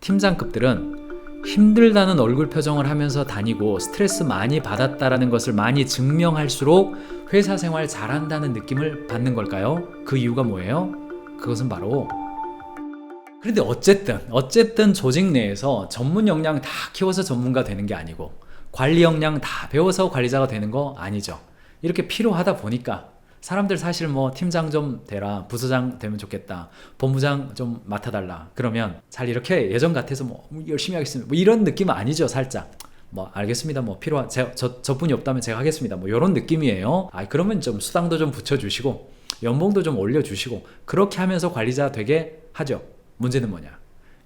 팀장급들은 힘들다는 얼굴 표정을 하면서 다니고 스트레스 많이 받았다라는 것을 많이 증명할수록 회사 생활 잘한다는 느낌을 받는 걸까요? 그 이유가 뭐예요? 그것은 바로, 그런데 어쨌든 조직 내에서 전문 역량 다 키워서 전문가 되는 게 아니고 관리 역량 다 배워서 관리자가 되는 거 아니죠. 이렇게 필요하다 보니까 사람들 사실 뭐 팀장 좀 되라, 부서장 되면 좋겠다, 본부장 좀 맡아달라 그러면 잘 이렇게 예전 같아서 뭐 열심히 하겠습니다 뭐 이런 느낌은 아니죠. 살짝 뭐 알겠습니다, 뭐 필요한 저분이 없다면 제가 하겠습니다 뭐 이런 느낌이에요. 그러면 좀 수당도 좀 붙여주시고 연봉도 좀 올려주시고 그렇게 하면서 관리자 되게 하죠. 문제는 뭐냐,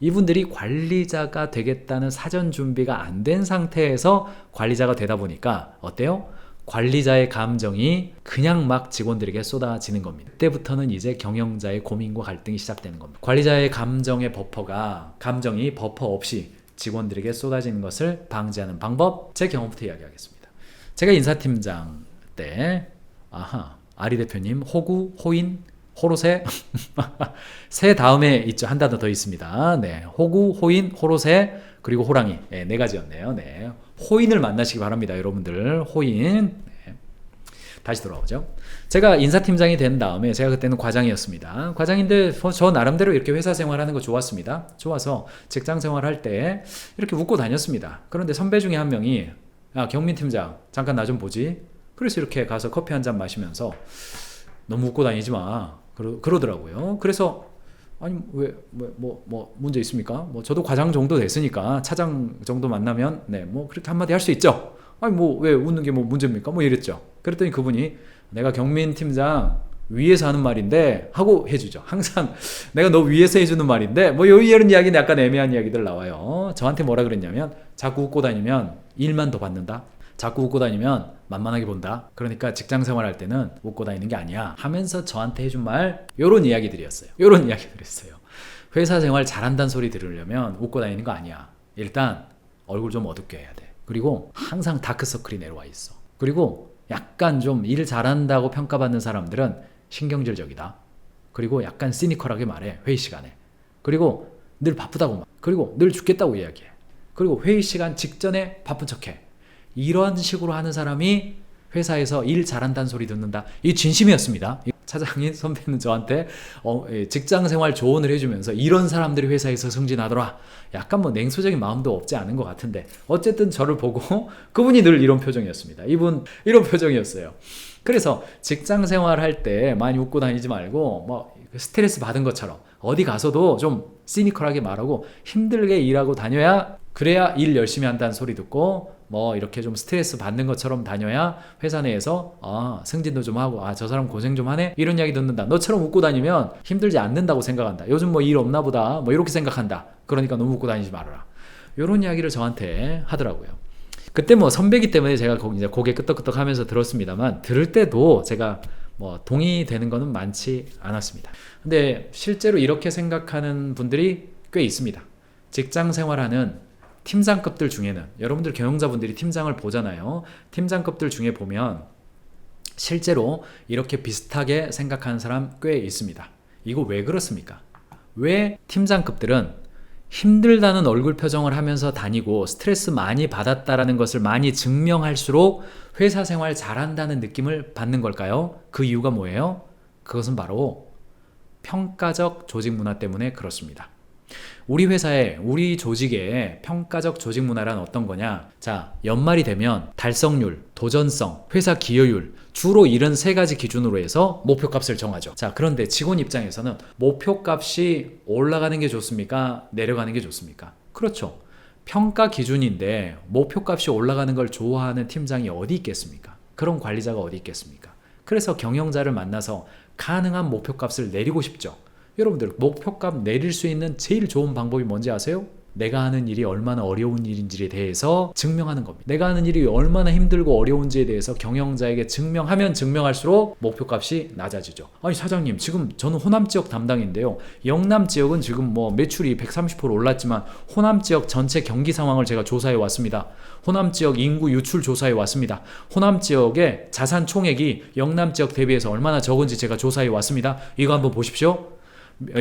이분들이 관리자가 되겠다는 사전 준비가 안 된 상태에서 관리자가 되다 보니까 어때요? 관리자의 감정이 그냥 막 직원들에게 쏟아지는 겁니다. 그때부터는 이제 경영자의 고민과 갈등이 시작되는 겁니다. 관리자의 감정이 버퍼 없이 직원들에게 쏟아지는 것을 방지하는 방법, 제 경험부터 이야기하겠습니다. 제가 인사팀장 때 아리 대표님 호구, 호인, 호로새 새 다음에 있죠. 한 단어 더 있습니다. 네, 호구, 호인, 호로새 그리고 호랑이, 네 가지였네요. 네, 호인을 만나시기 바랍니다, 여러분들. 호인. 네. 다시 돌아오죠. 제가 인사팀장이 된 다음에 제가 그때는 과장이었습니다. 과장인데 저 나름대로 이렇게 회사 생활하는 거 좋았습니다. 좋아서 직장 생활할 때 이렇게 웃고 다녔습니다. 그런데 선배 중에 한 명이 경민 팀장 잠깐 나 좀 보지. 그래서 이렇게 가서 커피 한 잔 마시면서 너무 웃고 다니지 마 그러더라고요. 그래서 아니 왜 뭐 문제 있습니까? 뭐 저도 과장 정도 됐으니까 차장 정도 만나면 네 뭐 그렇게 한마디 할 수 있죠. 아니 뭐 왜 웃는 게 뭐 문제입니까? 뭐 이랬죠. 그랬더니 그분이 내가 경민 팀장 위에서 하는 말인데 하고 해주죠. 항상 내가 너 위에서 해주는 말인데 뭐 이런 이야기는 약간 애매한 이야기들 나와요. 저한테 뭐라 그랬냐면 자꾸 웃고 다니면 일만 더 받는다. 자꾸 웃고 다니면 만만하게 본다. 그러니까 직장 생활할 때는 웃고 다니는 게 아니야 하면서 저한테 해준 말, 요런 이야기들이었어요. 회사 생활 잘한다는 소리 들으려면 웃고 다니는 거 아니야. 일단 얼굴 좀 어둡게 해야 돼. 그리고 항상 다크서클이 내려와 있어. 그리고 약간 좀 일 잘한다고 평가받는 사람들은 신경질적이다. 그리고 약간 시니컬하게 말해, 회의 시간에. 그리고 늘 바쁘다고 말. 그리고 늘 죽겠다고 이야기해. 그리고 회의 시간 직전에 바쁜 척해. 이런 식으로 하는 사람이 회사에서 일 잘한다는 소리 듣는다. 이게 진심이었습니다. 차장인 선배는 저한테 직장 생활 조언을 해주면서 이런 사람들이 회사에서 승진하더라. 약간 뭐 냉소적인 마음도 없지 않은 것 같은데 어쨌든 저를 보고 그분이 늘 이런 표정이었습니다. 이분 이런 표정이었어요. 그래서 직장 생활할 때 많이 웃고 다니지 말고 뭐 스트레스 받은 것처럼 어디 가서도 좀 시니컬하게 말하고 힘들게 일하고 다녀야, 그래야 일 열심히 한다는 소리 듣고 뭐 이렇게 좀 스트레스 받는 것처럼 다녀야 회사 내에서 승진도 좀 하고 저 사람 고생 좀 하네 이런 이야기 듣는다. 너처럼 웃고 다니면 힘들지 않는다고 생각한다. 요즘 뭐 일 없나 보다 뭐 이렇게 생각한다. 그러니까 너무 웃고 다니지 말아라. 이런 이야기를 저한테 하더라고요. 그때 뭐 선배기 때문에 제가 이제 고개 끄덕끄덕 하면서 들었습니다만, 들을 때도 제가 뭐 동의되는 거는 많지 않았습니다. 근데 실제로 이렇게 생각하는 분들이 꽤 있습니다. 직장 생활하는 팀장급들 중에는, 여러분들 경영자분들이 팀장을 보잖아요. 팀장급들 중에 보면 실제로 이렇게 비슷하게 생각하는 사람 꽤 있습니다. 이거 왜 그렇습니까? 왜 팀장급들은 힘들다는 얼굴 표정을 하면서 다니고 스트레스 많이 받았다라는 것을 많이 증명할수록 회사 생활 잘한다는 느낌을 받는 걸까요? 그 이유가 뭐예요? 그것은 바로 평가적 조직 문화 때문에 그렇습니다. 우리 회사에, 우리 조직의 평가적 조직 문화란 어떤 거냐? 자, 연말이 되면 달성률, 도전성, 회사 기여율, 주로 이런 세 가지 기준으로 해서 목표값을 정하죠. 자, 그런데 직원 입장에서는 목표값이 올라가는 게 좋습니까? 내려가는 게 좋습니까? 그렇죠. 평가 기준인데 목표값이 올라가는 걸 좋아하는 팀장이 어디 있겠습니까? 그런 관리자가 어디 있겠습니까? 그래서 경영자를 만나서 가능한 목표값을 내리고 싶죠. 여러분들, 목표값 내릴 수 있는 제일 좋은 방법이 뭔지 아세요? 내가 하는 일이 얼마나 어려운 일인지에 대해서 증명하는 겁니다. 내가 하는 일이 얼마나 힘들고 어려운지에 대해서 경영자에게 증명하면 증명할수록 목표값이 낮아지죠. 아니 사장님, 지금 저는 호남 지역 담당인데요. 영남 지역은 지금 뭐 매출이 130% 올랐지만 호남 지역 전체 경기 상황을 제가 조사해 왔습니다. 호남 지역 인구 유출 조사해 왔습니다. 호남 지역의 자산 총액이 영남 지역 대비해서 얼마나 적은지 제가 조사해 왔습니다. 이거 한번 보십시오.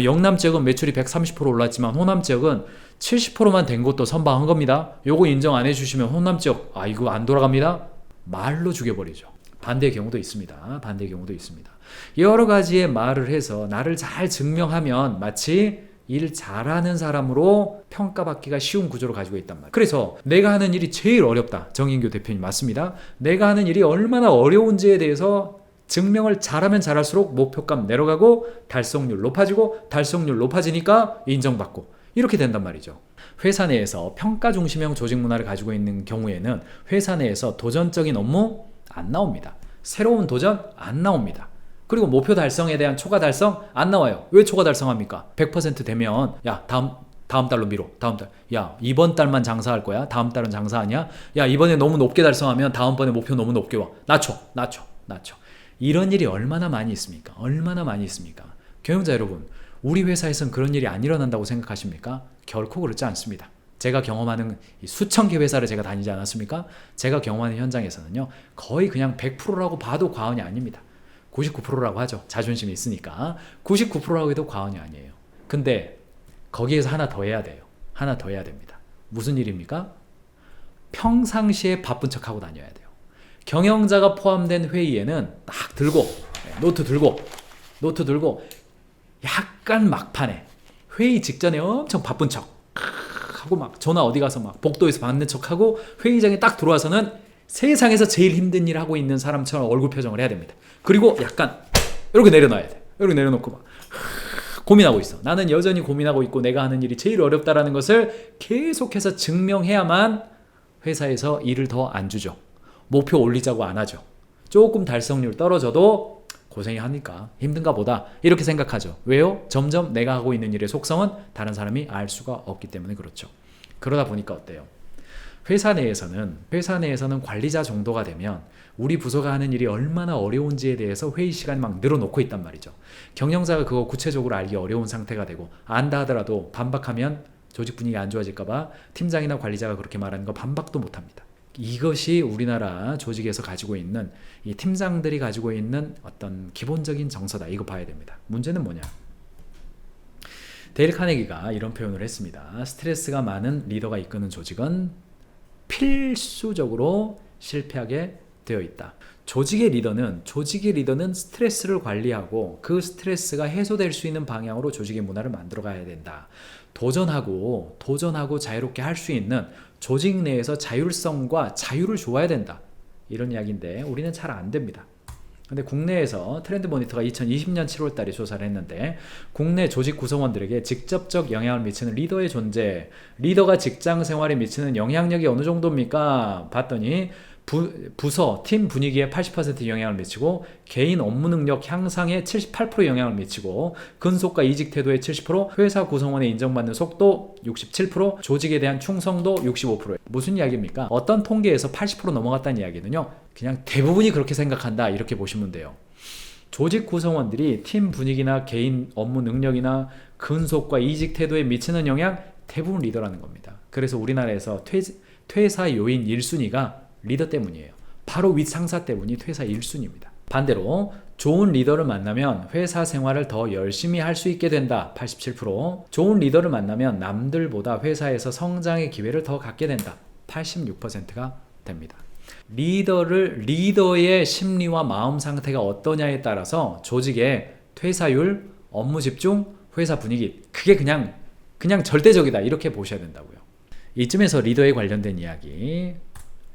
영남 지역은 매출이 130% 올랐지만 호남 지역은 70%만 된 것도 선방한 겁니다. 요거 인정 안 해주시면 호남 지역 이거 안 돌아갑니다. 말로 죽여버리죠. 반대의 경우도 있습니다. 반대의 경우도 있습니다. 여러 가지의 말을 해서 나를 잘 증명하면 마치 일 잘하는 사람으로 평가받기가 쉬운 구조를 가지고 있단 말이에요. 그래서 내가 하는 일이 제일 어렵다. 정인교 대표님 맞습니다. 내가 하는 일이 얼마나 어려운지에 대해서 증명을 잘하면 잘할수록 목표감 내려가고 달성률 높아지고 달성률 높아지니까 인정받고 이렇게 된단 말이죠. 회사 내에서 평가 중심형 조직 문화를 가지고 있는 경우에는 회사 내에서 도전적인 업무 안 나옵니다. 새로운 도전 안 나옵니다. 그리고 목표 달성에 대한 초과 달성 안 나와요. 왜 초과 달성합니까? 100% 되면 야 다음 달로 미뤄. 다음 달. 야 이번 달만 장사할 거야. 다음 달은 장사 아니야. 야 이번에 너무 높게 달성하면 다음번에 목표 너무 높게 와. 낮춰. 이런 일이 얼마나 많이 있습니까? 얼마나 많이 있습니까? 경영자 여러분, 우리 회사에서는 그런 일이 안 일어난다고 생각하십니까? 결코 그렇지 않습니다. 제가 경험하는 수천 개 회사를 제가 다니지 않았습니까? 제가 경험하는 현장에서는요, 거의 그냥 100%라고 봐도 과언이 아닙니다. 99%라고 하죠. 자존심이 있으니까. 99%라고 해도 과언이 아니에요. 근데 거기에서 하나 더 해야 돼요. 하나 더 해야 됩니다. 무슨 일입니까? 평상시에 바쁜 척하고 다녀야 돼요. 경영자가 포함된 회의에는 딱 들고 노트 들고 약간 막판에 회의 직전에 엄청 바쁜 척 하고 막 전화 어디 가서 막 복도에서 받는 척하고 회의장에 딱 들어와서는 세상에서 제일 힘든 일 하고 있는 사람처럼 얼굴 표정을 해야 됩니다. 그리고 약간 이렇게 내려놔야 돼. 이렇게 내려놓고 막 고민하고 있어. 나는 여전히 고민하고 있고 내가 하는 일이 제일 어렵다라는 것을 계속해서 증명해야만 회사에서 일을 더 안 주죠. 목표 올리자고 안 하죠. 조금 달성률 떨어져도 고생이 하니까 힘든가 보다 이렇게 생각하죠. 왜요? 점점 내가 하고 있는 일의 속성은 다른 사람이 알 수가 없기 때문에 그렇죠. 그러다 보니까 어때요? 회사 내에서는 관리자 정도가 되면 우리 부서가 하는 일이 얼마나 어려운지에 대해서 회의 시간이 막 늘어놓고 있단 말이죠. 경영자가 그거 구체적으로 알기 어려운 상태가 되고 안다 하더라도 반박하면 조직 분위기 안 좋아질까봐 팀장이나 관리자가 그렇게 말하는 거 반박도 못합니다. 이것이 우리나라 조직에서 가지고 있는 이 팀장들이 가지고 있는 어떤 기본적인 정서다. 이거 봐야 됩니다. 문제는 뭐냐? 데일 카네기가 이런 표현을 했습니다. 스트레스가 많은 리더가 이끄는 조직은 필수적으로 실패하게 되어 있다. 조직의 리더는 스트레스를 관리하고 그 스트레스가 해소될 수 있는 방향으로 조직의 문화를 만들어 가야 된다. 도전하고 자유롭게 할 수 있는 조직 내에서 자율성과 자유를 줘야 된다. 이런 이야기인데 우리는 잘 안 됩니다. 근데 국내에서 트렌드 모니터가 2020년 7월 달에 조사를 했는데 국내 조직 구성원들에게 직접적 영향을 미치는 리더의 존재, 리더가 직장 생활에 미치는 영향력이 어느 정도입니까? 봤더니 부서, 팀 분위기에 80% 영향을 미치고 개인 업무 능력 향상에 78% 영향을 미치고 근속과 이직 태도에 70%, 회사 구성원의 인정받는 속도 67%, 조직에 대한 충성도 65%. 무슨 이야기입니까? 어떤 통계에서 80% 넘어갔다는 이야기는요, 그냥 대부분이 그렇게 생각한다 이렇게 보시면 돼요. 조직 구성원들이 팀 분위기나 개인 업무 능력이나 근속과 이직 태도에 미치는 영향 대부분 리더라는 겁니다. 그래서 우리나라에서 퇴사 요인 1순위가 리더 때문이에요. 바로 윗 상사 때문이 퇴사 1순위입니다. 반대로 좋은 리더를 만나면 회사 생활을 더 열심히 할 수 있게 된다. 87%. 좋은 리더를 만나면 남들보다 회사에서 성장의 기회를 더 갖게 된다. 86%가 됩니다. 리더의 심리와 마음 상태가 어떠냐에 따라서 조직의 퇴사율, 업무 집중, 회사 분위기 그게 그냥 절대적이다 이렇게 보셔야 된다고요. 이쯤에서 리더에 관련된 이야기,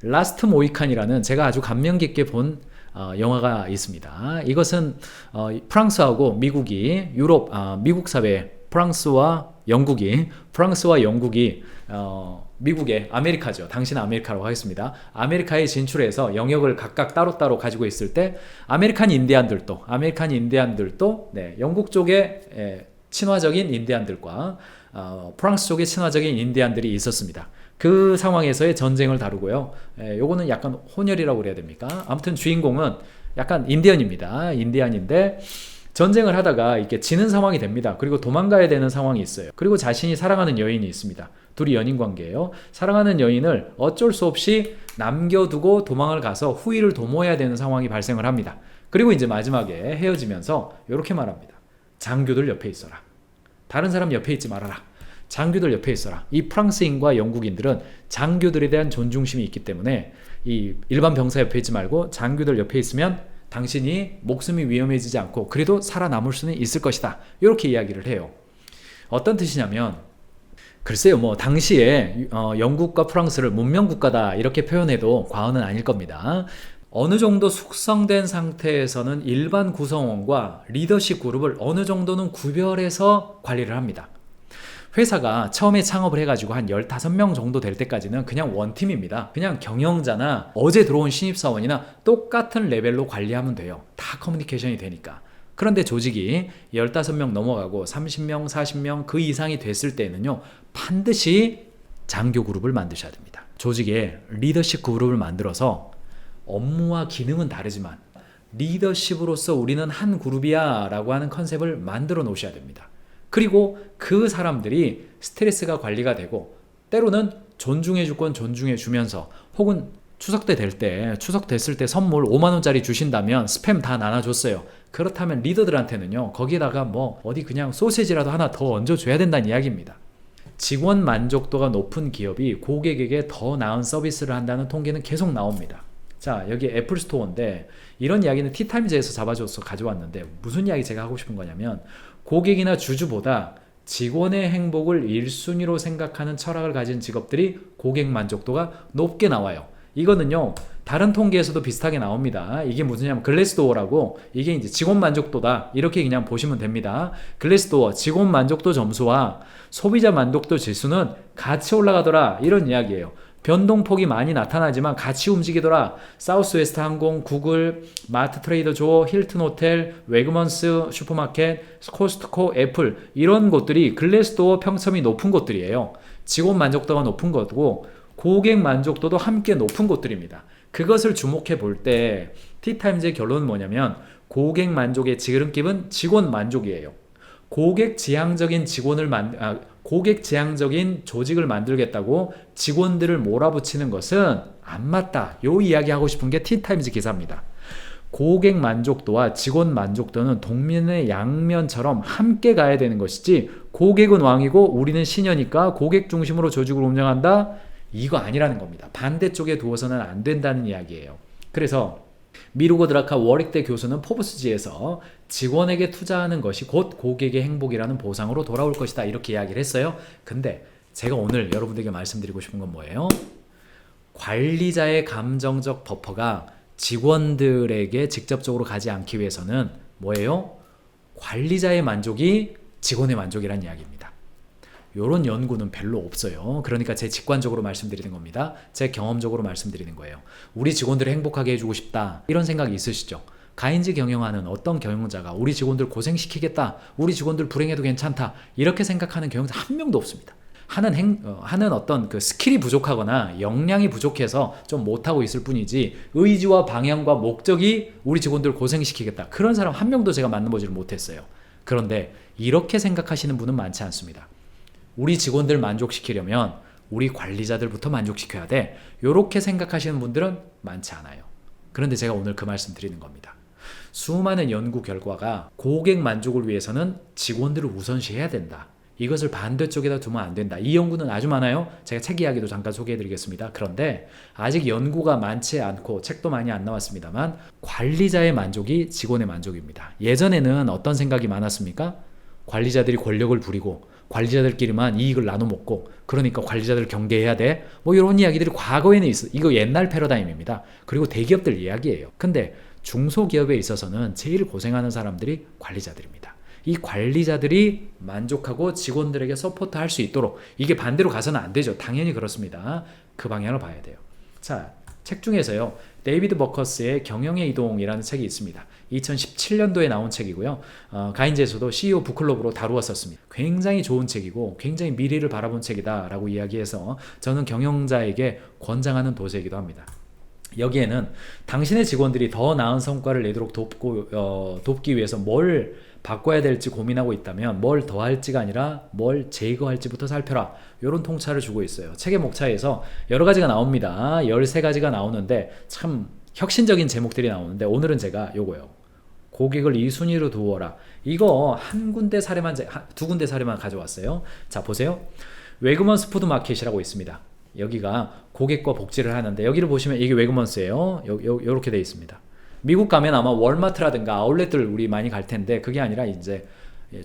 라스트 모이칸이라는 제가 아주 감명 깊게 본 영화가 있습니다. 이것은 프랑스하고 미국이 미국 사회 프랑스와 영국이 미국의 아메리카죠. 당시는 아메리카라고 하겠습니다. 아메리카에 진출해서 영역을 각각 따로따로 가지고 있을 때 아메리칸 인디안들도 영국 쪽의 친화적인 인디안들과 프랑스 쪽의 친화적인 인디안들이 있었습니다. 그 상황에서의 전쟁을 다루고요. 요거는 약간 혼혈이라고 그래야 됩니까? 아무튼 주인공은 약간 인디안인데 전쟁을 하다가 이렇게 지는 상황이 됩니다. 그리고 도망가야 되는 상황이 있어요. 그리고 자신이 사랑하는 여인이 있습니다. 둘이 연인 관계예요. 사랑하는 여인을 어쩔 수 없이 남겨두고 도망을 가서 후위를 도모해야 되는 상황이 발생을 합니다. 그리고 이제 마지막에 헤어지면서 이렇게 말합니다. 장교들 옆에 있어라. 다른 사람 옆에 있지 말아라. 장교들 옆에 있어라. 이 프랑스인과 영국인들은 장교들에 대한 존중심이 있기 때문에 이 일반 병사 옆에 있지 말고 장교들 옆에 있으면 당신이 목숨이 위험해지지 않고 그래도 살아남을 수는 있을 것이다. 이렇게 이야기를 해요. 어떤 뜻이냐면 글쎄요, 뭐 당시에 영국과 프랑스를 문명국가다 이렇게 표현해도 과언은 아닐 겁니다. 어느 정도 숙성된 상태에서는 일반 구성원과 리더십 그룹을 어느 정도는 구별해서 관리를 합니다. 회사가 처음에 창업을 해가지고 한 15명 정도 될 때까지는 그냥 원팀입니다. 그냥 경영자나 어제 들어온 신입사원이나 똑같은 레벨로 관리하면 돼요. 다 커뮤니케이션이 되니까. 그런데 조직이 15명 넘어가고 30명, 40명 그 이상이 됐을 때는요, 반드시 장교 그룹을 만드셔야 됩니다. 조직에 리더십 그룹을 만들어서 업무와 기능은 다르지만 리더십으로서 우리는 한 그룹이야 라고 하는 컨셉을 만들어 놓으셔야 됩니다. 그리고 그 사람들이 스트레스가 관리가 되고 때로는 존중해 줄 건 존중해 주면서 혹은 추석 때 추석 됐을 때 선물 5만원짜리 주신다면 스팸 다 나눠줬어요. 그렇다면 리더들한테는요, 거기다가 뭐 어디 그냥 소시지라도 하나 더 얹어줘야 된다는 이야기입니다. 직원 만족도가 높은 기업이 고객에게 더 나은 서비스를 한다는 통계는 계속 나옵니다. 자, 여기 애플 스토어인데 이런 이야기는 티타임즈에서 잡아줘서 가져왔는데 무슨 이야기 제가 하고 싶은 거냐면 고객이나 주주보다 직원의 행복을 1순위로 생각하는 철학을 가진 직업들이 고객 만족도가 높게 나와요. 이거는요, 다른 통계에서도 비슷하게 나옵니다. 이게 무슨냐면 글래스도어라고, 이게 이제 직원 만족도다 이렇게 그냥 보시면 됩니다. 글래스도어 직원 만족도 점수와 소비자 만족도 지수는 같이 올라가더라 이런 이야기예요. 변동폭이 많이 나타나지만 같이 움직이더라. 사우스웨스트 항공, 구글, 마트 트레이더조, 힐튼 호텔, 웨그먼스 슈퍼마켓, 코스트코, 애플 이런 곳들이 글래스도어 평점이 높은 곳들이에요. 직원 만족도가 높은 거고 고객 만족도도 함께 높은 곳들입니다. 그것을 주목해 볼 때 티타임즈의 결론은 뭐냐면 고객 만족의 지름길은 직원 만족이에요. 고객 지향적인 조직을 만들겠다고 직원들을 몰아붙이는 것은 안 맞다. 요 이야기 하고 싶은 게 티타임즈 기사입니다. 고객 만족도와 직원 만족도는 동면의 양면처럼 함께 가야 되는 것이지 고객은 왕이고 우리는 신여니까 고객 중심으로 조직을 운영한다? 이거 아니라는 겁니다. 반대쪽에 두어서는 안 된다는 이야기예요. 그래서 미루고 드라카 워릭대 교수는 포브스지에서 직원에게 투자하는 것이 곧 고객의 행복이라는 보상으로 돌아올 것이다 이렇게 이야기를 했어요. 근데 제가 오늘 여러분들에게 말씀드리고 싶은 건 뭐예요? 관리자의 감정적 버퍼가 직원들에게 직접적으로 가지 않기 위해서는 뭐예요? 관리자의 만족이 직원의 만족이라는 이야기입니다. 이런 연구는 별로 없어요. 그러니까 제 직관적으로 말씀드리는 겁니다. 제 경험적으로 말씀드리는 거예요. 우리 직원들을 행복하게 해주고 싶다 이런 생각이 있으시죠? 가인즈 경영하는 어떤 경영자가 우리 직원들 고생시키겠다, 우리 직원들 불행해도 괜찮다 이렇게 생각하는 경영자 한 명도 없습니다. 하는 어떤 그 스킬이 부족하거나 역량이 부족해서 좀 못하고 있을 뿐이지 의지와 방향과 목적이 우리 직원들 고생시키겠다 그런 사람 한 명도 제가 만나보지를 못했어요. 그런데 이렇게 생각하시는 분은 많지 않습니다. 우리 직원들 만족시키려면 우리 관리자들부터 만족시켜야 돼. 이렇게 생각하시는 분들은 많지 않아요. 그런데 제가 오늘 그 말씀 드리는 겁니다. 수많은 연구 결과가 고객 만족을 위해서는 직원들을 우선시해야 된다. 이것을 반대쪽에다 두면 안 된다. 이 연구는 아주 많아요. 제가 책 이야기도 잠깐 소개해드리겠습니다. 그런데 아직 연구가 많지 않고 책도 많이 안 나왔습니다만 관리자의 만족이 직원의 만족입니다. 예전에는 어떤 생각이 많았습니까? 관리자들이 권력을 부리고 관리자들끼리만 이익을 나눠 먹고 그러니까 관리자들을 경계해야 돼. 뭐 이런 이야기들이 과거에는 있어. 이거 옛날 패러다임입니다. 그리고 대기업들 이야기예요. 근데 중소기업에 있어서는 제일 고생하는 사람들이 관리자들입니다. 이 관리자들이 만족하고 직원들에게 서포트할 수 있도록 이게 반대로 가서는 안 되죠. 당연히 그렇습니다. 그 방향을 봐야 돼요. 자, 책 중에서요. 데이비드 버커스의 경영의 이동이라는 책이 있습니다. 2017년도에 나온 책이고요. 가인즈에서도 CEO 북클럽으로 다루었었습니다. 굉장히 좋은 책이고 굉장히 미래를 바라본 책이다 라고 이야기해서 저는 경영자에게 권장하는 도서이기도 합니다. 여기에는 당신의 직원들이 더 나은 성과를 내도록 돕기 위해서 뭘 바꿔야 될지 고민하고 있다면 뭘 더할지가 아니라 뭘 제거할지부터 살펴라. 이런 통찰을 주고 있어요. 책의 목차에서 여러 가지가 나옵니다. 13가지가 나오는데 참 혁신적인 제목들이 나오는데 오늘은 제가 요거요. 고객을 이 순위로 두어라. 이거 두 군데 사례만 가져왔어요. 자, 보세요. 웨그먼스 푸드마켓이라고 있습니다. 여기가 고객과 복지를 하는데, 여기를 보시면 이게 웨그먼스예요. 요렇게 되어 있습니다. 미국 가면 아마 월마트라든가 아울렛들 우리 많이 갈 텐데, 그게 아니라 이제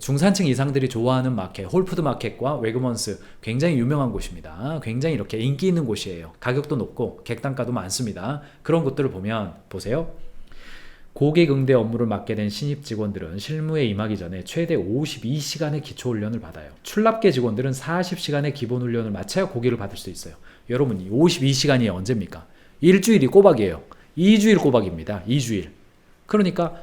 중산층 이상들이 좋아하는 마켓, 홀푸드 마켓과 웨그먼스, 굉장히 유명한 곳입니다. 굉장히 이렇게 인기 있는 곳이에요. 가격도 높고 객단가도 많습니다. 그런 곳들을 보면 보세요. 고객 응대 업무를 맡게 된 신입 직원들은 실무에 임하기 전에 최대 52시간의 기초훈련을 받아요. 출납계 직원들은 40시간의 기본훈련을 마쳐야 고객을 받을 수 있어요. 여러분, 이 52시간이 언제입니까? 일주일이 꼬박이에요. 2주일 꼬박입니다. 2주일. 그러니까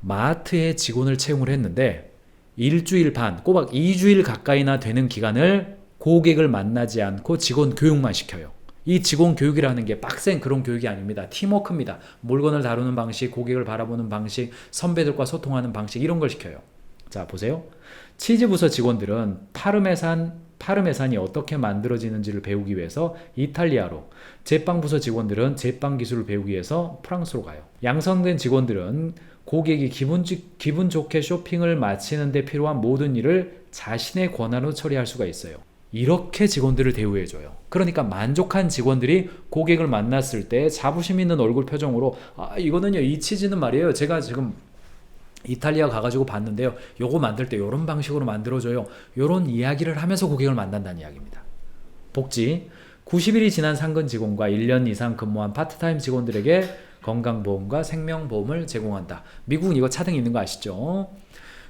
마트에 직원을 채용을 했는데 일주일 반, 꼬박 2주일 가까이나 되는 기간을 고객을 만나지 않고 직원 교육만 시켜요. 이 직원 교육이라는 게 빡센 그런 교육이 아닙니다. 팀워크입니다. 물건을 다루는 방식, 고객을 바라보는 방식, 선배들과 소통하는 방식, 이런 걸 시켜요. 자, 보세요. 치즈 부서 직원들은 파르메산이 어떻게 만들어지는지를 배우기 위해서 이탈리아로, 제빵 부서 직원들은 제빵 기술을 배우기 위해서 프랑스로 가요. 양성된 직원들은 고객이 기분 좋게 쇼핑을 마치는 데 필요한 모든 일을 자신의 권한으로 처리할 수가 있어요. 이렇게 직원들을 대우해줘요. 그러니까 만족한 직원들이 고객을 만났을 때 자부심 있는 얼굴 표정으로, 이거는요, 이 치즈는 말이에요, 제가 지금 이탈리아 가가지고 봤는데요, 요거 만들 때 요런 방식으로 만들어줘요, 요런 이야기를 하면서 고객을 만난다는 이야기입니다. 복지, 90일이 지난 상근 직원과 1년 이상 근무한 파트타임 직원들에게 건강보험과 생명보험을 제공한다. 미국은 이거 차등 있는 거 아시죠?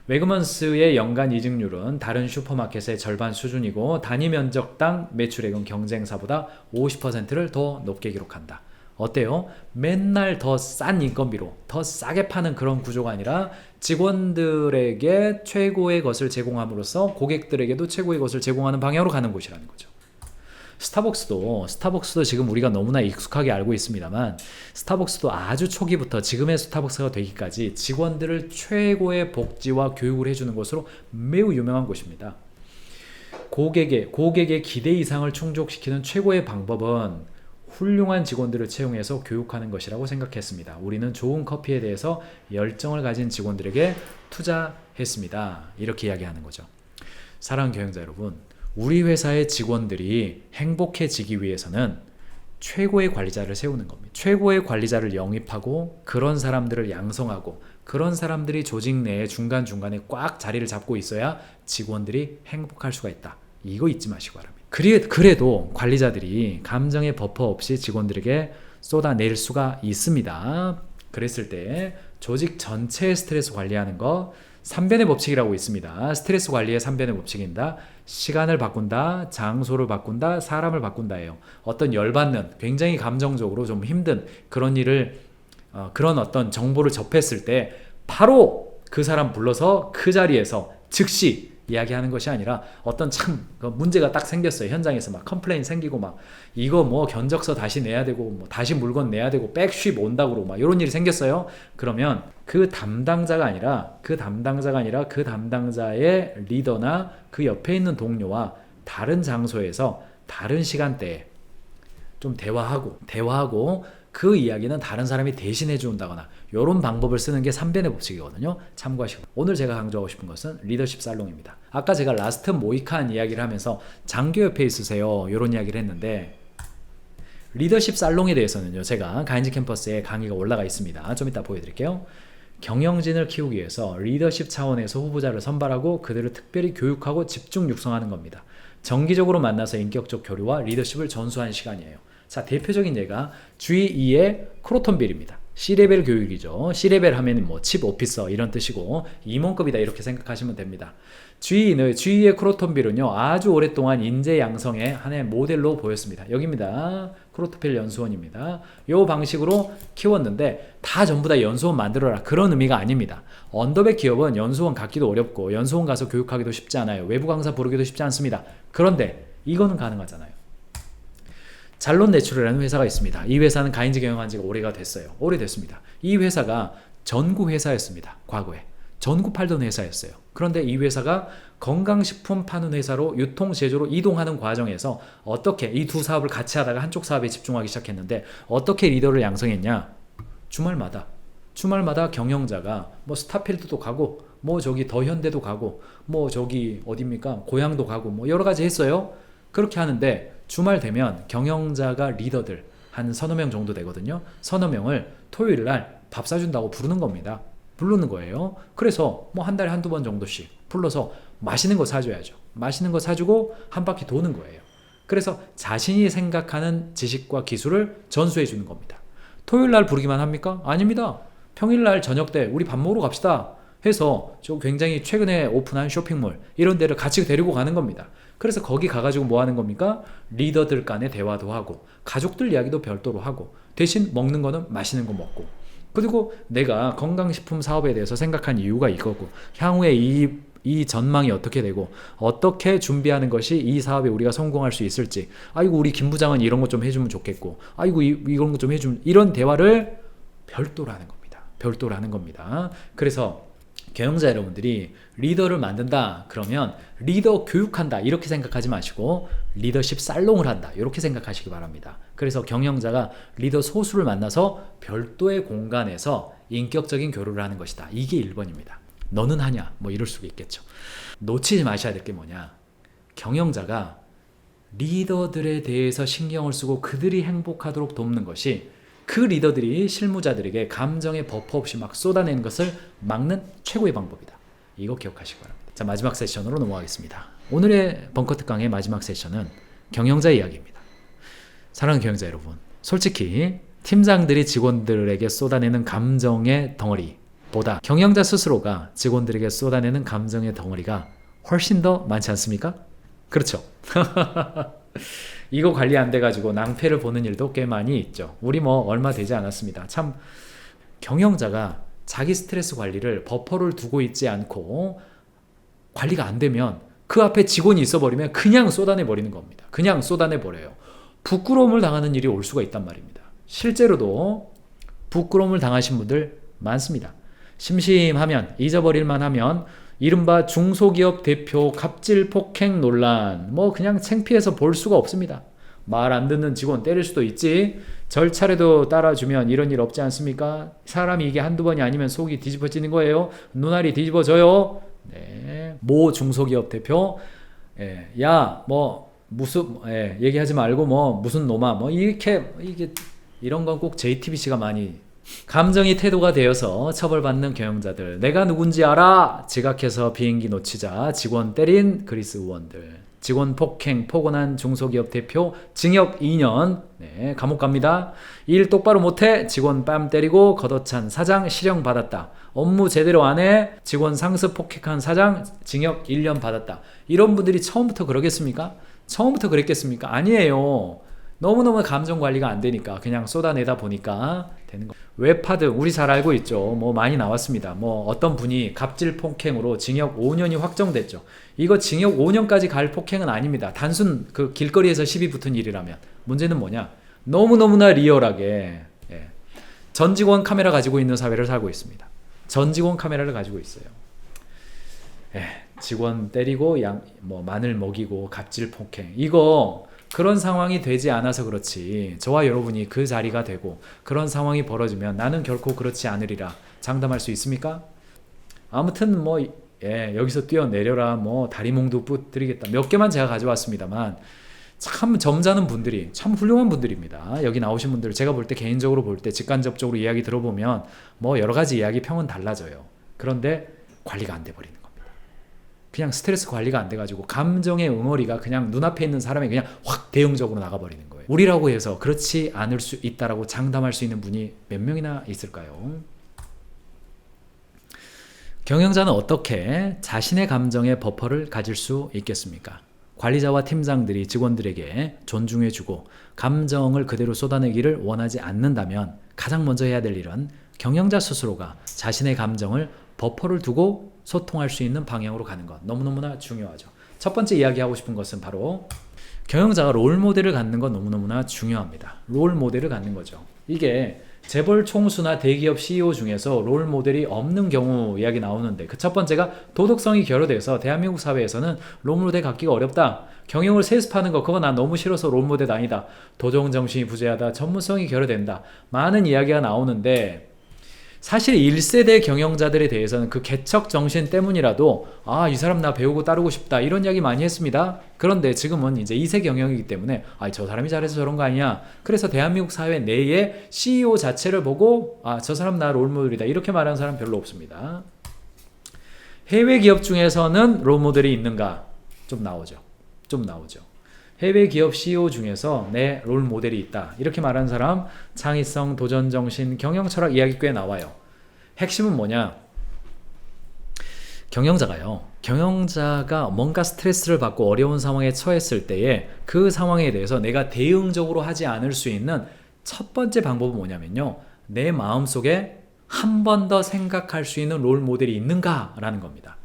웨그먼스의 연간 이직률은 다른 슈퍼마켓의 절반 수준이고 단위 면적당 매출액은 경쟁사보다 50%를 더 높게 기록한다. 어때요? 맨날 더 싼 인건비로 더 싸게 파는 그런 구조가 아니라 직원들에게 최고의 것을 제공함으로써 고객들에게도 최고의 것을 제공하는 방향으로 가는 곳이라는 거죠. 스타벅스도 지금 우리가 너무나 익숙하게 알고 있습니다만, 스타벅스도 아주 초기부터 지금의 스타벅스가 되기까지 직원들을 최고의 복지와 교육을 해주는 것으로 매우 유명한 곳입니다. 고객의 기대 이상을 충족시키는 최고의 방법은 훌륭한 직원들을 채용해서 교육하는 것이라고 생각했습니다. 우리는 좋은 커피에 대해서 열정을 가진 직원들에게 투자했습니다. 이렇게 이야기하는 거죠. 사랑하는 경영자 여러분, 우리 회사의 직원들이 행복해지기 위해서는 최고의 관리자를 세우는 겁니다. 최고의 관리자를 영입하고 그런 사람들을 양성하고 그런 사람들이 조직 내에 중간중간에 꽉 자리를 잡고 있어야 직원들이 행복할 수가 있다. 이거 잊지 마시기 바랍니다. 그래도 관리자들이 감정의 버퍼 없이 직원들에게 쏟아낼 수가 있습니다. 그랬을 때 조직 전체의 스트레스 관리하는 거 3변의 법칙이라고 있습니다. 스트레스 관리의 3변의 법칙입니다. 시간을 바꾼다, 장소를 바꾼다, 사람을 바꾼다예요. 어떤 열받는, 굉장히 감정적으로 좀 힘든 그런 일을, 그런 어떤 정보를 접했을 때 바로 그 사람 불러서 그 자리에서 즉시 이야기하는 것이 아니라, 어떤 참 문제가 딱 생겼어요. 현장에서 막 컴플레인 생기고 막 이거 뭐 견적서 다시 내야 되고 뭐 다시 물건 내야 되고 백쉽 온다고 막 이런 일이 생겼어요. 그러면 그 담당자가 아니라 그 담당자의 리더나 그 옆에 있는 동료와 다른 장소에서 다른 시간대에 좀 대화하고 그 이야기는 다른 사람이 대신해 준다거나 이런 방법을 쓰는 게 3변의 법칙이거든요. 참고하시고, 오늘 제가 강조하고 싶은 것은 리더십 살롱입니다. 아까 제가 라스트 모이칸 이야기를 하면서 장교 옆에 있으세요 이런 이야기를 했는데, 리더십 살롱에 대해서는요, 제가 가인즈 캠퍼스에 강의가 올라가 있습니다. 좀 이따 보여드릴게요. 경영진을 키우기 위해서 리더십 차원에서 후보자를 선발하고 그들을 특별히 교육하고 집중 육성하는 겁니다. 정기적으로 만나서 인격적 교류와 리더십을 전수하는 시간이에요. 자, 대표적인 예가 G2의 크로톤빌입니다. C레벨 교육이죠. C레벨 하면 뭐 칩 오피서 이런 뜻이고 임원급이다 이렇게 생각하시면 됩니다. G2의 크로톤빌은요, 아주 오랫동안 인재 양성의 하나의 모델로 보였습니다. 여기입니다. 크로톤빌 연수원입니다. 이 방식으로 키웠는데 다 전부 다 연수원 만들어라 그런 의미가 아닙니다. 언더백 기업은 연수원 갖기도 어렵고 연수원 가서 교육하기도 쉽지 않아요. 외부 강사 부르기도 쉽지 않습니다. 그런데 이거는 가능하잖아요. 잘론 내추럴이라는 회사가 있습니다. 이 회사는 가인즈 경영한 지가 오래됐습니다. 이 회사가 전구 회사였습니다. 과거에 전구 팔던 회사였어요. 그런데 이 회사가 건강식품 파는 회사로 유통 제조로 이동하는 과정에서 어떻게 이 두 사업을 같이 하다가 한쪽 사업에 집중하기 시작했는데, 어떻게 리더를 양성했냐? 주말마다 주말마다 경영자가 뭐 스타필드도 가고 뭐 저기 더현대도 가고 뭐 저기 어딥니까 고향도 가고 뭐 여러 가지 했어요. 그렇게 하는데 주말 되면 경영자가 리더들 한 서너 명 정도 되거든요. 서너 명을 토요일 날 밥 사준다고 부르는 겁니다. 부르는 거예요. 그래서 뭐 한 달에 한두 번 정도씩 불러서 맛있는 거 사줘야죠. 맛있는 거 사주고 한 바퀴 도는 거예요. 그래서 자신이 생각하는 지식과 기술을 전수해 주는 겁니다. 토요일 날 부르기만 합니까? 아닙니다. 평일 날 저녁 때 우리 밥 먹으러 갑시다 해서 저 굉장히 최근에 오픈한 쇼핑몰 이런 데를 같이 데리고 가는 겁니다. 그래서 거기 가가지고 뭐 하는 겁니까? 리더들 간의 대화도 하고 가족들 이야기도 별도로 하고 대신 먹는 거는 맛있는 거 먹고 그리고 내가 건강식품 사업에 대해서 생각한 이유가 이거고 향후에 이 전망이 어떻게 되고 어떻게 준비하는 것이 이 사업에 우리가 성공할 수 있을지 아이고 우리 김 부장은 이런 거 좀 해주면 좋겠고 아이고 이런 거 좀 해주면 이런 대화를 별도로 하는 겁니다. 별도로 하는 겁니다. 그래서 경영자 여러분들이 리더를 만든다 그러면 리더 교육한다 이렇게 생각하지 마시고 리더십 살롱을 한다 이렇게 생각하시기 바랍니다. 그래서 경영자가 리더 소수를 만나서 별도의 공간에서 인격적인 교류를 하는 것이다. 이게 1번입니다. 너는 하냐? 뭐 이럴 수가 있겠죠. 놓치지 마셔야 될 게 뭐냐? 경영자가 리더들에 대해서 신경을 쓰고 그들이 행복하도록 돕는 것이 그 리더들이 실무자들에게 감정의 버퍼 없이 막 쏟아내는 것을 막는 최고의 방법이다. 이거 기억하시기 바랍니다. 자, 마지막 세션으로 넘어가겠습니다. 오늘의 벙커 특강의 마지막 세션은 경영자 이야기입니다. 사랑하는 경영자 여러분, 솔직히 팀장들이 직원들에게 쏟아내는 감정의 덩어리보다 경영자 스스로가 직원들에게 쏟아내는 감정의 덩어리가 훨씬 더 많지 않습니까? 그렇죠. 이거 관리 안 돼가지고 낭패를 보는 일도 꽤 많이 있죠. 우리 뭐 얼마 되지 않았습니다. 참 경영자가 자기 스트레스 관리를 버퍼를 두고 있지 않고 관리가 안 되면 그 앞에 직원이 있어버리면 그냥 쏟아내 버리는 겁니다. 그냥 쏟아내 버려요. 부끄러움을 당하는 일이 올 수가 있단 말입니다. 실제로도 부끄러움을 당하신 분들 많습니다. 심심하면 잊어버릴만 하면 이른바 중소기업 대표 갑질 폭행 논란 뭐 그냥 창피해서 볼 수가 없습니다. 말 안 듣는 직원 때릴 수도 있지 절차례도 따라주면 이런 일 없지 않습니까? 사람이 이게 한두 번이 아니면 속이 뒤집어지는 거예요. 눈알이 뒤집어져요. 네. 모 중소기업 대표 야 뭐 무슨 얘기하지 말고 뭐 무슨 놈아 뭐 이렇게 이게 이런 건 꼭 JTBC가 많이 감정이 태도가 되어서 처벌받는 경영자들 내가 누군지 알아 지각해서 비행기 놓치자 직원 때린 그리스 의원들 직원 폭행 폭언한 중소기업 대표 징역 2년 감옥 갑니다. 일 똑바로 못해 직원 뺨 때리고 걷어찬 사장 실형 받았다. 업무 제대로 안 해 직원 상습 폭행한 사장 징역 1년 받았다. 이런 분들이 처음부터 그러겠습니까? 처음부터 그랬겠습니까? 아니에요. 너무너무 감정 관리가 안 되니까 그냥 쏟아내다 보니까 되는 거. 웹하드 우리 잘 알고 있죠. 뭐 많이 나왔습니다. 뭐 어떤 분이 갑질 폭행으로 징역 5년이 확정됐죠. 이거 징역 5년까지 갈 폭행은 아닙니다. 단순 그 길거리에서 시비 붙은 일이라면 문제는 뭐냐? 너무너무나 리얼하게 전 직원 카메라 가지고 있는 사회를 살고 있습니다. 전 직원 카메라를 가지고 있어요. 직원 때리고 뭐 마늘 먹이고 갑질 폭행 이거 그런 상황이 되지 않아서 그렇지 저와 여러분이 그 자리가 되고 그런 상황이 벌어지면 나는 결코 그렇지 않으리라 장담할 수 있습니까? 아무튼 뭐 여기서 뛰어내려라 뭐 다리몽도 뿌드리겠다 몇 개만 제가 가져왔습니다만 참 점잖은 분들이 참 훌륭한 분들입니다. 여기 나오신 분들 제가 볼 때 개인적으로 볼 때 직간접적으로 이야기 들어보면 뭐 여러 가지 이야기 평은 달라져요. 그런데 관리가 안 돼 버리는 겁니다. 그냥 스트레스 관리가 안 돼가지고 감정의 응어리가 그냥 눈앞에 있는 사람이 그냥 확 대응적으로 나가버리는 거예요. 우리라고 해서 그렇지 않을 수 있다라고 장담할 수 있는 분이 몇 명이나 있을까요? 경영자는 어떻게 자신의 감정의 버퍼를 가질 수 있겠습니까? 관리자와 팀장들이 직원들에게 존중해주고 감정을 그대로 쏟아내기를 원하지 않는다면 가장 먼저 해야 될 일은 경영자 스스로가 자신의 감정을 버퍼를 두고 소통할 수 있는 방향으로 가는 것 너무너무나 중요하죠. 첫 번째 이야기하고 싶은 것은 바로 경영자가 롤모델을 갖는 건 너무너무나 중요합니다. 롤모델을 갖는 거죠. 이게 재벌 총수나 대기업 CEO 중에서 롤모델이 없는 경우 이야기 나오는데 그 첫 번째가 도덕성이 결여돼서 대한민국 사회에서는 롤모델 갖기가 어렵다. 경영을 세습하는 거 그거 나 너무 싫어서 롤모델 아니다. 도정정신이 부재하다. 전문성이 결여된다. 많은 이야기가 나오는데 사실 1세대 경영자들에 대해서는 그 개척 정신 때문이라도 이 사람 나 배우고 따르고 싶다 이런 이야기 많이 했습니다. 그런데 지금은 이제 2세 경영이기 때문에 저 사람이 잘해서 저런 거 아니야. 그래서 대한민국 사회 내에 CEO 자체를 보고 저 사람 나 롤모델이다 이렇게 말하는 사람 별로 없습니다. 해외 기업 중에서는 롤모델이 있는가? 좀 나오죠. 해외 기업 CEO 중에서 내 롤모델이 있다 이렇게 말하는 사람, 창의성, 도전정신, 경영철학 이야기 꽤 나와요. 핵심은 뭐냐? 경영자가 뭔가 스트레스를 받고 어려운 상황에 처했을 때에 그 상황에 대해서 내가 대응적으로 하지 않을 수 있는 첫 번째 방법은 뭐냐면요, 내 마음속에 한 번 더 생각할 수 있는 롤모델이 있는가라는 겁니다.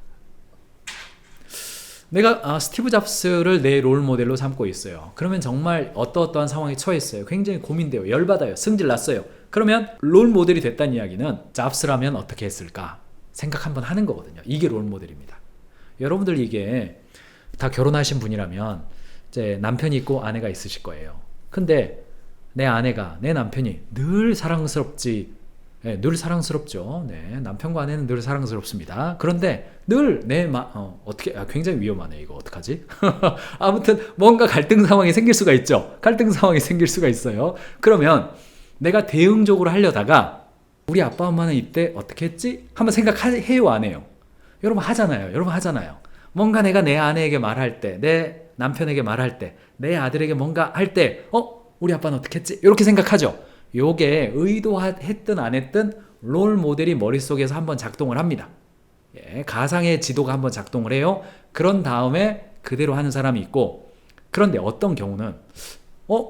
내가 스티브 잡스를 내 롤모델로 삼고 있어요. 그러면 정말 어떠한 상황에 처했어요. 굉장히 고민돼요. 열받아요. 승질났어요. 그러면 롤모델이 됐다는 이야기는 잡스라면 어떻게 했을까 생각 한번 하는 거거든요. 이게 롤모델입니다. 여러분들 이게 다 결혼하신 분이라면 이제 남편이 있고 아내가 있으실 거예요. 근데 내 남편이 늘 사랑스럽죠. 네, 남편과 아내는 늘 사랑스럽습니다. 그런데 늘 굉장히 위험하네. 이거 어떡하지? 아무튼 뭔가 갈등 상황이 생길 수가 있죠. 그러면 내가 대응적으로 하려다가 우리 아빠 엄마는 이때 어떻게 했지? 한번 생각해요, 안 해요? 여러분 하잖아요. 뭔가 내가 내 아내에게 말할 때, 내 남편에게 말할 때, 내 아들에게 뭔가 할 때 우리 아빠는 어떻게 했지? 이렇게 생각하죠. 요게 의도했든 안 했든 롤 모델이 머릿속에서 한번 작동을 합니다. 가상의 지도가 한번 작동을 해요. 그런 다음에 그대로 하는 사람이 있고, 그런데 어떤 경우는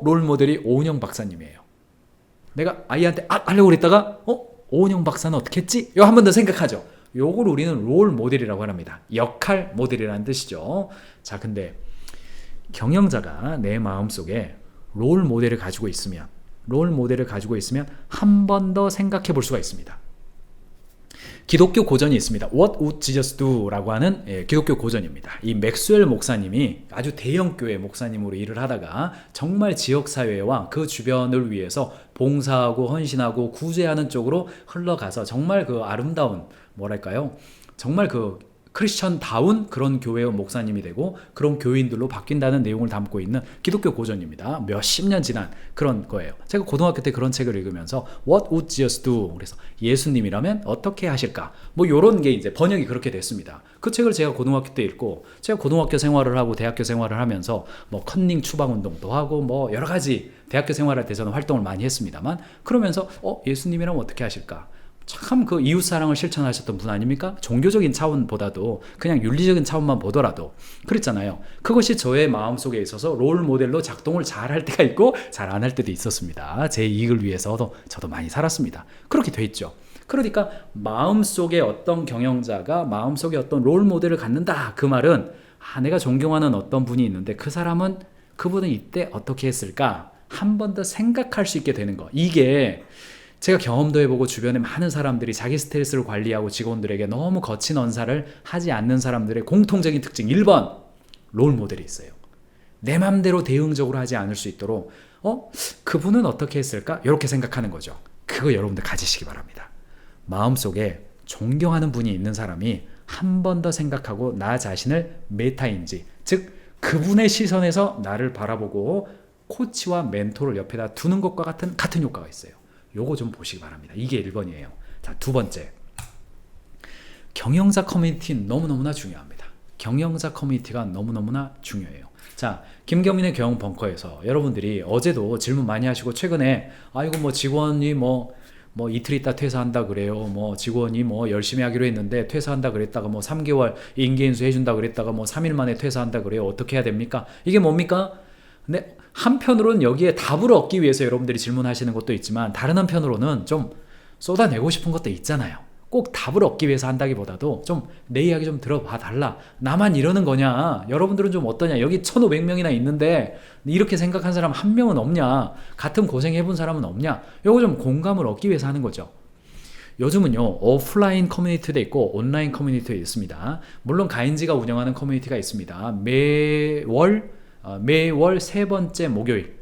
롤 모델이 오은영 박사님이에요. 내가 아이한테 하려고 그랬다가 오은영 박사는 어떻게 했지? 이거 한 번 더 생각하죠. 요걸 우리는 롤 모델이라고 합니다. 역할 모델이라는 뜻이죠. 자, 근데 경영자가 내 마음속에 롤 모델을 가지고 있으면 한 번 더 생각해 볼 수가 있습니다. 기독교 고전이 있습니다. What would Jesus do? 라고 하는 기독교 고전입니다. 이 맥스웰 목사님이 아주 대형 교회 목사님으로 일을 하다가 정말 지역사회와 그 주변을 위해서 봉사하고 헌신하고 구제하는 쪽으로 흘러가서 정말 그 아름다운 정말 그 크리스천다운 그런 교회의 목사님이 되고 그런 교인들로 바뀐다는 내용을 담고 있는 기독교 고전입니다. 몇십 년 지난 그런 거예요. 제가 고등학교 때 그런 책을 읽으면서 What would Jesus do? 그래서 예수님이라면 어떻게 하실까? 요런 게 이제 번역이 그렇게 됐습니다. 그 책을 제가 고등학교 때 읽고, 제가 고등학교 생활을 하고 대학교 생활을 하면서 컨닝 추방 운동도 하고 여러 가지 대학교 생활할 때 저는 활동을 많이 했습니다만, 그러면서 예수님이라면 어떻게 하실까? 참 그 이웃사랑을 실천하셨던 분 아닙니까? 종교적인 차원보다도 그냥 윤리적인 차원만 보더라도 그랬잖아요. 그것이 저의 마음속에 있어서 롤 모델로 작동을 잘 할 때가 있고 잘 안 할 때도 있었습니다. 제 이익을 위해서도 저도 많이 살았습니다. 그렇게 돼 있죠. 그러니까 마음속에 어떤 경영자가 마음속에 어떤 롤 모델을 갖는다, 그 말은 내가 존경하는 어떤 분이 있는데 그분은 이때 어떻게 했을까 한 번 더 생각할 수 있게 되는 거. 이게 제가 경험도 해보고 주변에 많은 사람들이 자기 스트레스를 관리하고 직원들에게 너무 거친 언사를 하지 않는 사람들의 공통적인 특징 1번, 롤 모델이 있어요. 내 맘대로 대응적으로 하지 않을 수 있도록 그분은 어떻게 했을까? 이렇게 생각하는 거죠. 그거 여러분들 가지시기 바랍니다. 마음속에 존경하는 분이 있는 사람이 한 번 더 생각하고 나 자신을 메타인지, 즉 그분의 시선에서 나를 바라보고 코치와 멘토를 옆에다 두는 것과 같은 효과가 있어요. 요거 좀 보시기 바랍니다. 이게 1번이에요. 자, 두 번째. 경영자 커뮤니티 너무너무나 중요합니다. 경영자 커뮤니티가 너무너무나 중요해요. 자, 김경민의 경영 벙커에서 여러분들이 어제도 질문 많이 하시고, 최근에 직원이 이틀 있다 퇴사한다 그래요. 직원이 열심히 하기로 했는데 퇴사한다 그랬다가 3개월 인계인수 해준다 그랬다가 3일 만에 퇴사한다 그래요. 어떻게 해야 됩니까? 이게 뭡니까? 근데 한편으로는 여기에 답을 얻기 위해서 여러분들이 질문하시는 것도 있지만, 다른 한편으로는 좀 쏟아내고 싶은 것도 있잖아요. 꼭 답을 얻기 위해서 한다기보다도 좀 내 이야기 좀 들어봐 달라. 나만 이러는 거냐? 여러분들은 좀 어떠냐? 여기 1,500명이나 있는데 이렇게 생각한 사람 한 명은 없냐? 같은 고생해본 사람은 없냐? 요거 좀 공감을 얻기 위해서 하는 거죠. 요즘은요, 오프라인 커뮤니티도 있고 온라인 커뮤니티도 있습니다. 물론 가인지가 운영하는 커뮤니티가 있습니다. 매월 세 번째 목요일,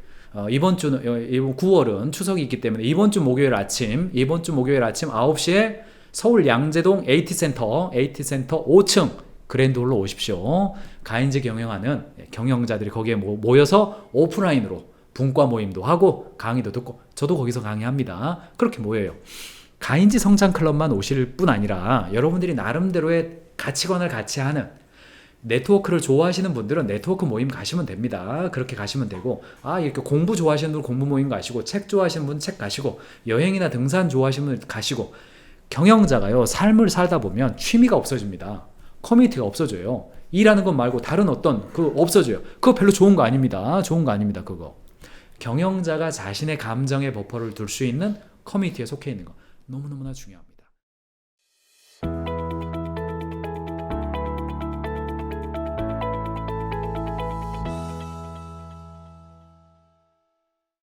이번 9월은 추석이 있기 때문에 이번 주 목요일 아침 9시에 서울 양재동 AT센터 5층 그랜드홀로 오십시오. 가인즈 경영하는 경영자들이 거기에 모여서 오프라인으로 분과 모임도 하고 강의도 듣고, 저도 거기서 강의합니다. 그렇게 모여요. 가인즈 성장클럽만 오실 뿐 아니라 여러분들이 나름대로의 가치관을 같이 하는, 네트워크를 좋아하시는 분들은 네트워크 모임 가시면 됩니다. 그렇게 가시면 되고, 이렇게 공부 좋아하시는 분 공부 모임 가시고, 책 좋아하시는 분 책 가시고, 여행이나 등산 좋아하시는 분 가시고. 경영자가요, 삶을 살다 보면 취미가 없어집니다. 커뮤니티가 없어져요. 일하는 것 말고 다른 어떤 없어져요. 그거 별로 좋은 거 아닙니다. 그거. 경영자가 자신의 감정의 버퍼를 둘 수 있는 커뮤니티에 속해 있는 거 너무너무나 중요합니다.